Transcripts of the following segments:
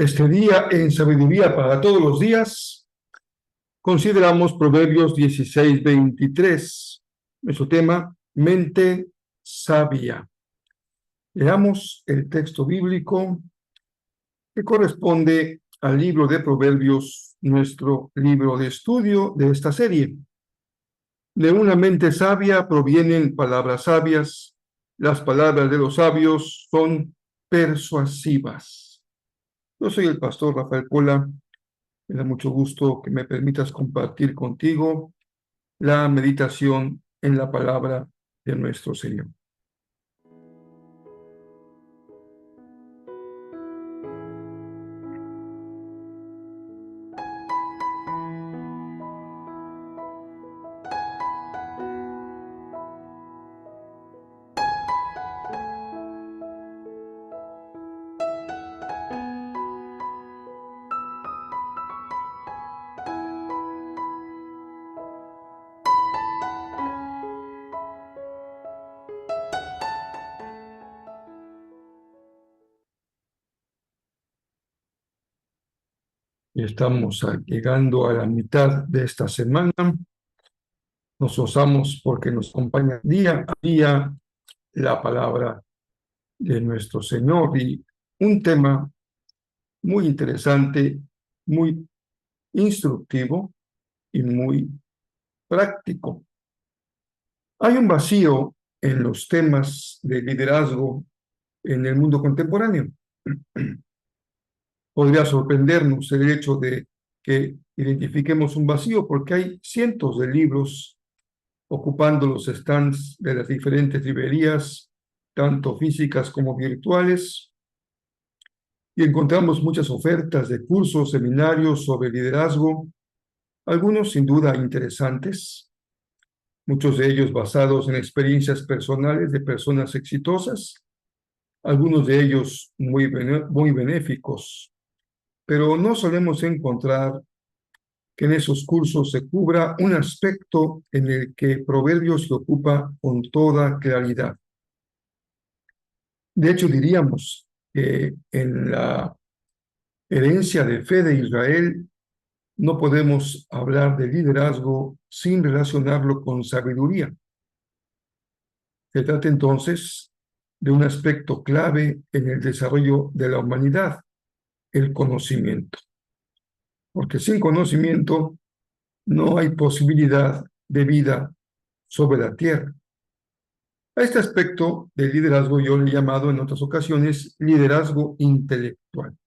Este día, en Sabiduría para todos los días, consideramos Proverbios 16:23. Nuestro tema, mente sabia. Leamos el texto bíblico que corresponde al libro de Proverbios, nuestro libro de estudio de esta serie. De una mente sabia provienen palabras sabias. Las palabras de los sabios son persuasivas. Yo soy el pastor Rafael Pola. Me da mucho gusto que me permitas compartir contigo la meditación en la palabra de nuestro Señor. Estamos llegando a la mitad de esta semana. Nos gozamos porque nos acompaña día a día la palabra de nuestro Señor y un tema muy interesante, muy instructivo y muy práctico. Hay un vacío en los temas de liderazgo en el mundo contemporáneo. Podría sorprendernos el hecho de que identifiquemos un vacío porque hay cientos de libros ocupando los stands de las diferentes librerías, tanto físicas como virtuales, y encontramos muchas ofertas de cursos, seminarios sobre liderazgo, algunos sin duda interesantes, muchos de ellos basados en experiencias personales de personas exitosas, algunos de ellos muy benéficos, pero no solemos encontrar que en esos cursos se cubra un aspecto en el que Proverbios se ocupa con toda claridad. De hecho, diríamos que en la herencia de fe de Israel no podemos hablar de liderazgo sin relacionarlo con sabiduría. Se trata entonces de un aspecto clave en el desarrollo de la humanidad, el conocimiento. Porque sin conocimiento no hay posibilidad de vida sobre la tierra. A este aspecto del liderazgo yo le he llamado en otras ocasiones liderazgo intelectual.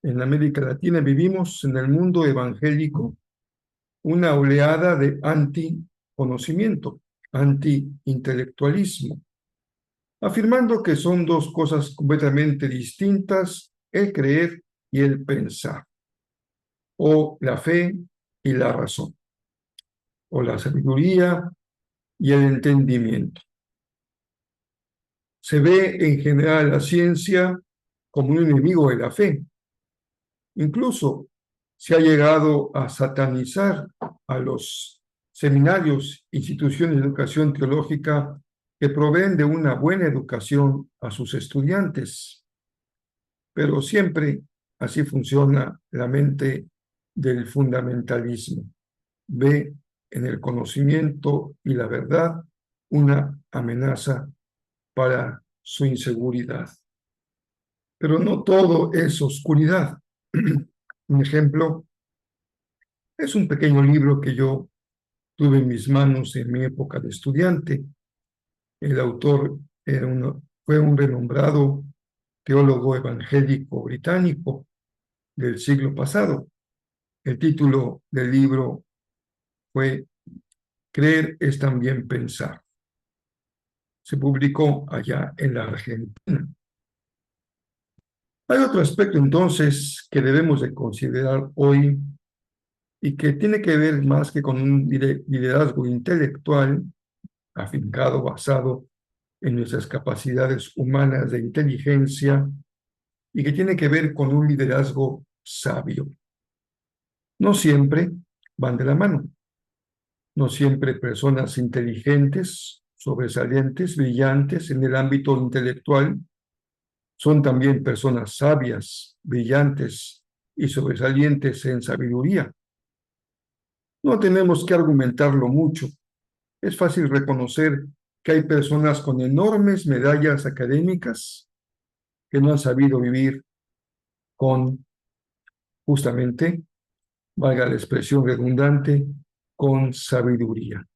En América Latina vivimos en el mundo evangélico una oleada de anticonocimiento, antiintelectualismo, afirmando que son dos cosas completamente distintas, el creer y el pensar, o la fe y la razón, o la sabiduría y el entendimiento. Se ve en general la ciencia como un enemigo de la fe. Incluso se ha llegado a satanizar a los seminarios, instituciones de educación teológica que proveen de una buena educación a sus estudiantes. Pero siempre así funciona la mente del fundamentalismo. Ve en el conocimiento y la verdad una amenaza para su inseguridad. Pero no todo es oscuridad. Un ejemplo es un pequeño libro que yo tuve en mis manos en mi época de estudiante. El autor fue un renombrado teólogo evangélico británico del siglo pasado. El título del libro fue Creer es también pensar. Se publicó allá en la Argentina. Hay otro aspecto entonces que debemos de considerar hoy y que tiene que ver más que con un liderazgo intelectual afincado, basado en nuestras capacidades humanas de inteligencia y que tiene que ver con un liderazgo sabio. No siempre van de la mano. No siempre personas inteligentes, sobresalientes, brillantes en el ámbito intelectual Son también personas sabias, brillantes y sobresalientes en sabiduría. No tenemos que argumentarlo mucho. Es fácil reconocer que hay personas con enormes medallas académicas que no han sabido vivir con, justamente, valga la expresión redundante, con sabiduría.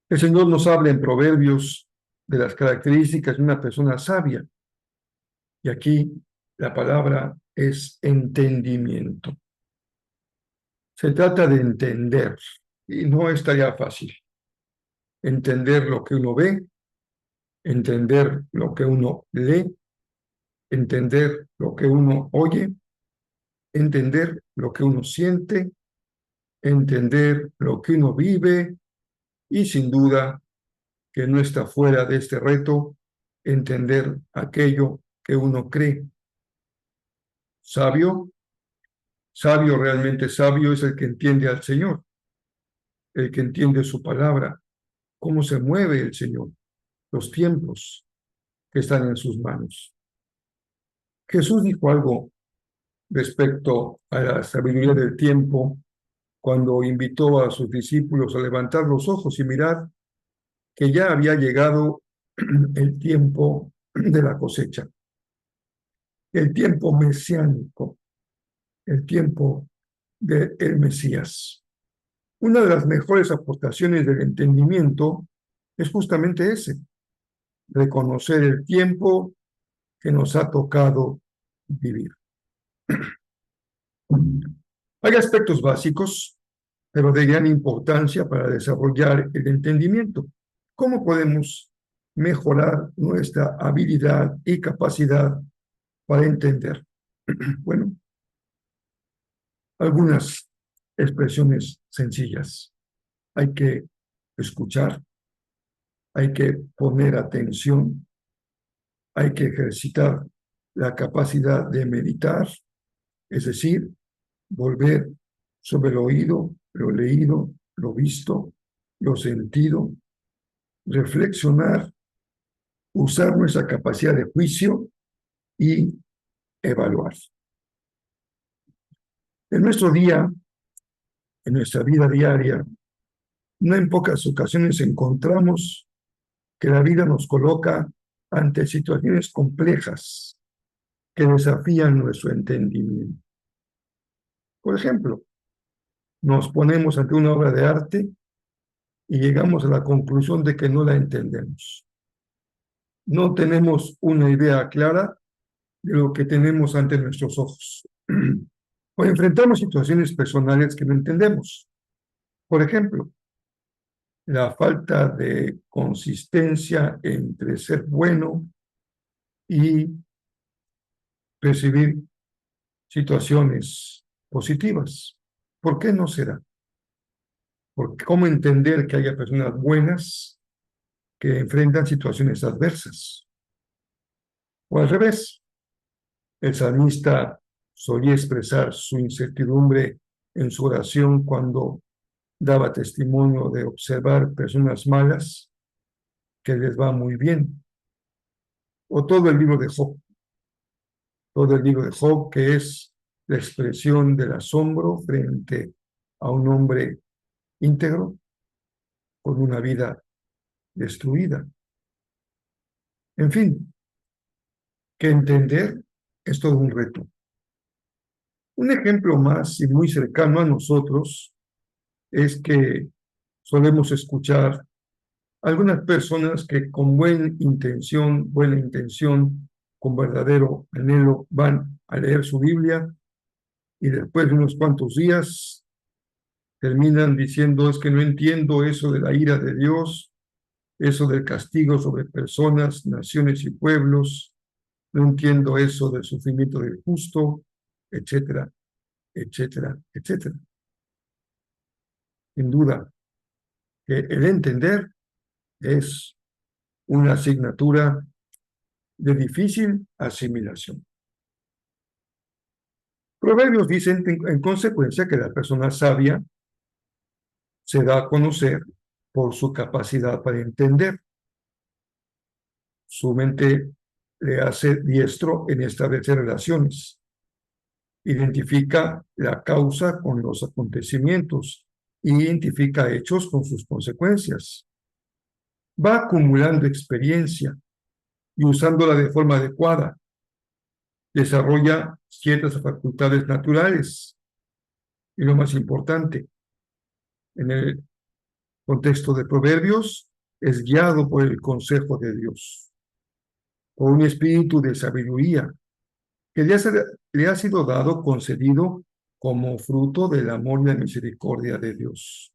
El Señor nos habla en Proverbios de las características de una persona sabia. Y aquí la palabra es entendimiento. Se trata de entender, y no es tarea fácil. Entender lo que uno ve, entender lo que uno lee, entender lo que uno oye, entender lo que uno siente, entender lo que uno vive y sin duda que no está fuera de este reto, entender aquello que uno cree. Sabio, sabio, realmente sabio es el que entiende al Señor, el que entiende su palabra, cómo se mueve el Señor, los tiempos que están en sus manos. Jesús dijo algo respecto a la sabiduría del tiempo cuando invitó a sus discípulos a levantar los ojos y mirar que ya había llegado el tiempo de la cosecha, el tiempo mesiánico, el tiempo del Mesías. Una de las mejores aportaciones del entendimiento es justamente ese, reconocer el tiempo que nos ha tocado vivir. Hay aspectos básicos, pero de gran importancia para desarrollar el entendimiento. ¿Cómo podemos mejorar nuestra habilidad y capacidad para entender? Bueno, algunas expresiones sencillas. Hay que escuchar, hay que poner atención, hay que ejercitar la capacidad de meditar, es decir, volver sobre lo oído, lo leído, lo visto, lo sentido, reflexionar, usar nuestra capacidad de juicio y evaluar. En nuestro día, en nuestra vida diaria, no en pocas ocasiones encontramos que la vida nos coloca ante situaciones complejas que desafían nuestro entendimiento. Por ejemplo, nos ponemos ante una obra de arte y llegamos a la conclusión de que no la entendemos. No tenemos una idea clara de lo que tenemos ante nuestros ojos. O enfrentamos situaciones personales que no entendemos. Por ejemplo, la falta de consistencia entre ser bueno y percibir situaciones positivas. ¿Por qué no será? Porque ¿cómo entender que haya personas buenas que enfrentan situaciones adversas? O al revés, el salmista solía expresar su incertidumbre en su oración cuando daba testimonio de observar personas malas que les va muy bien. O todo el libro de Job, todo el libro de Job, que es la expresión del asombro frente a un hombre íntegro con una vida destruida. En fin, que entender es todo un reto. Un ejemplo más y muy cercano a nosotros es que solemos escuchar algunas personas que con buena intención, con verdadero anhelo, van a leer su Biblia y después de unos cuantos días terminan diciendo es que no entiendo eso de la ira de Dios, eso del castigo sobre personas, naciones y pueblos, no entiendo eso del sufrimiento del justo, etcétera, etcétera, etcétera. Sin duda que el entender es una asignatura de difícil asimilación. Proverbios dicen en consecuencia que la persona sabia se da a conocer por su capacidad para entender. Su mente le hace diestro en establecer relaciones. Identifica la causa con los acontecimientos, identifica hechos con sus consecuencias. Va acumulando experiencia y usándola de forma adecuada. Desarrolla ciertas facultades naturales. Y lo más importante, en el contexto de Proverbios, es guiado por el consejo de Dios, por un espíritu de sabiduría que le ha sido dado, concedido como fruto del amor y la misericordia de Dios.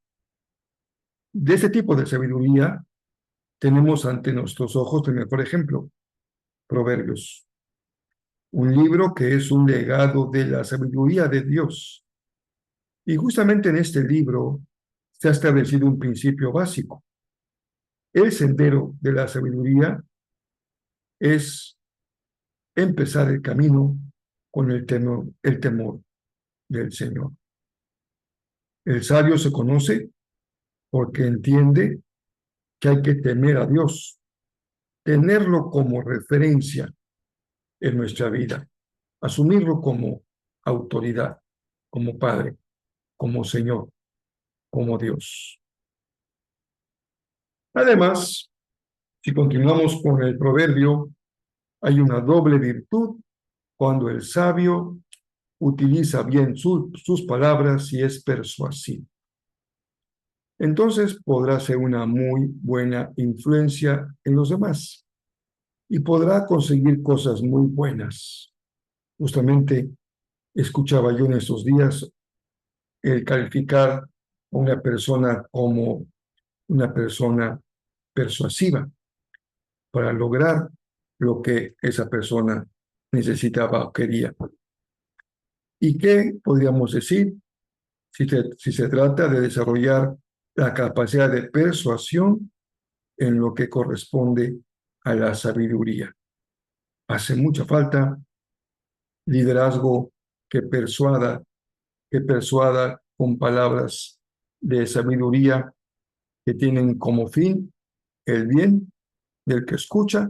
De este tipo de sabiduría tenemos ante nuestros ojos el mejor ejemplo, Proverbios, un libro que es un legado de la sabiduría de Dios. Y justamente en este libro se ha establecido un principio básico. El sendero de la sabiduría es empezar el camino con el temor del Señor. El sabio se conoce porque entiende que hay que temer a Dios, tenerlo como referencia en nuestra vida, asumirlo como autoridad, como Padre, como Señor, como Dios. Además, si continuamos con el proverbio, hay una doble virtud cuando el sabio utiliza bien sus palabras y es persuasivo. Entonces podrá ser una muy buena influencia en los demás y podrá conseguir cosas muy buenas. Justamente escuchaba yo en estos días el calificar a una persona como una persona persuasiva para lograr lo que esa persona necesitaba o quería. ¿Y qué podríamos decir si se trata de desarrollar la capacidad de persuasión en lo que corresponde a la sabiduría? Hace mucha falta liderazgo que persuada con palabras de sabiduría que tienen como fin el bien del que escucha,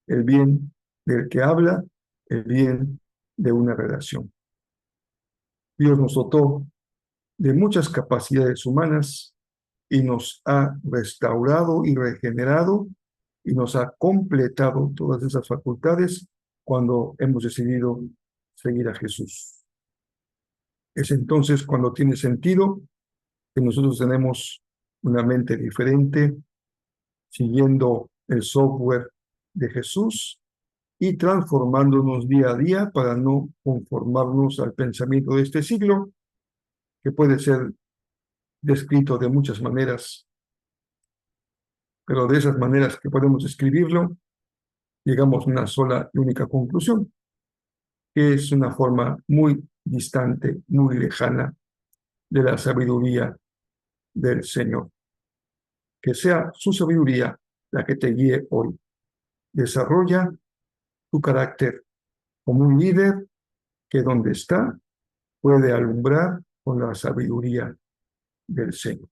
el bien del que habla, el bien de una relación. Dios nos dotó de muchas capacidades humanas y nos ha restaurado y regenerado y nos ha completado todas esas facultades cuando hemos decidido seguir a Jesús. Es entonces cuando tiene sentido que nosotros tenemos una mente diferente, siguiendo el software de Jesús y transformándonos día a día para no conformarnos al pensamiento de este siglo, que puede ser descrito de muchas maneras, pero de esas maneras que podemos escribirlo, llegamos a una sola y única conclusión, que es una forma muy distante, muy lejana de la sabiduría del Señor. Que sea su sabiduría la que te guíe hoy. Desarrolla tu carácter como un líder que donde está puede alumbrar con la sabiduría del Señor.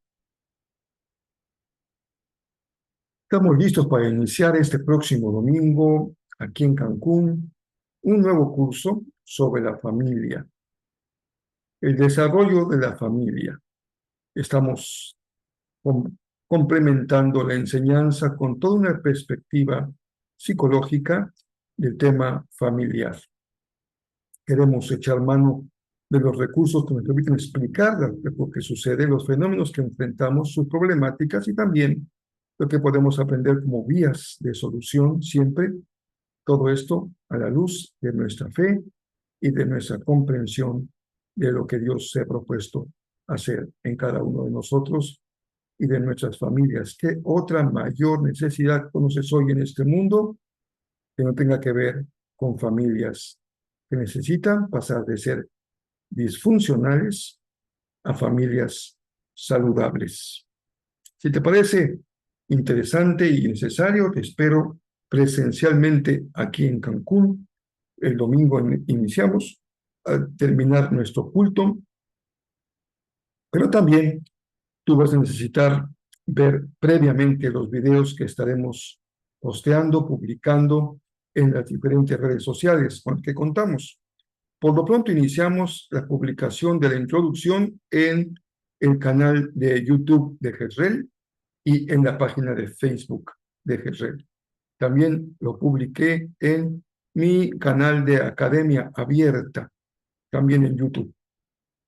Estamos listos para iniciar este próximo domingo aquí en Cancún un nuevo curso sobre la familia, el desarrollo de la familia. Estamos complementando la enseñanza con toda una perspectiva psicológica del tema familiar. Queremos echar mano de los recursos que nos permiten explicar lo que sucede, los fenómenos que enfrentamos, sus problemáticas y también lo que podemos aprender como vías de solución siempre. Todo esto a la luz de nuestra fe y de nuestra comprensión de lo que Dios se ha propuesto hacer en cada uno de nosotros y de nuestras familias. ¿Qué otra mayor necesidad conoces hoy en este mundo que no tenga que ver con familias que necesitan pasar de ser disfuncionales a familias saludables? Si te parece interesante y necesario, te espero presencialmente aquí en Cancún. El domingo iniciamos a terminar nuestro culto, pero también tú vas a necesitar ver previamente los videos que estaremos posteando, publicando en las diferentes redes sociales con las que contamos. Por lo pronto iniciamos la publicación de la introducción en el canal de YouTube de Jezreel y en la página de Facebook de Jezreel. También lo publiqué en mi canal de Academia Abierta, también en YouTube.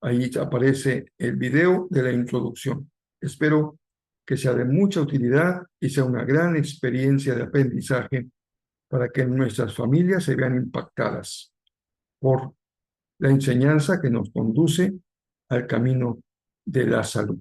Ahí aparece el video de la introducción. Espero que sea de mucha utilidad y sea una gran experiencia de aprendizaje para que nuestras familias se vean impactadas por la enseñanza que nos conduce al camino de la salud.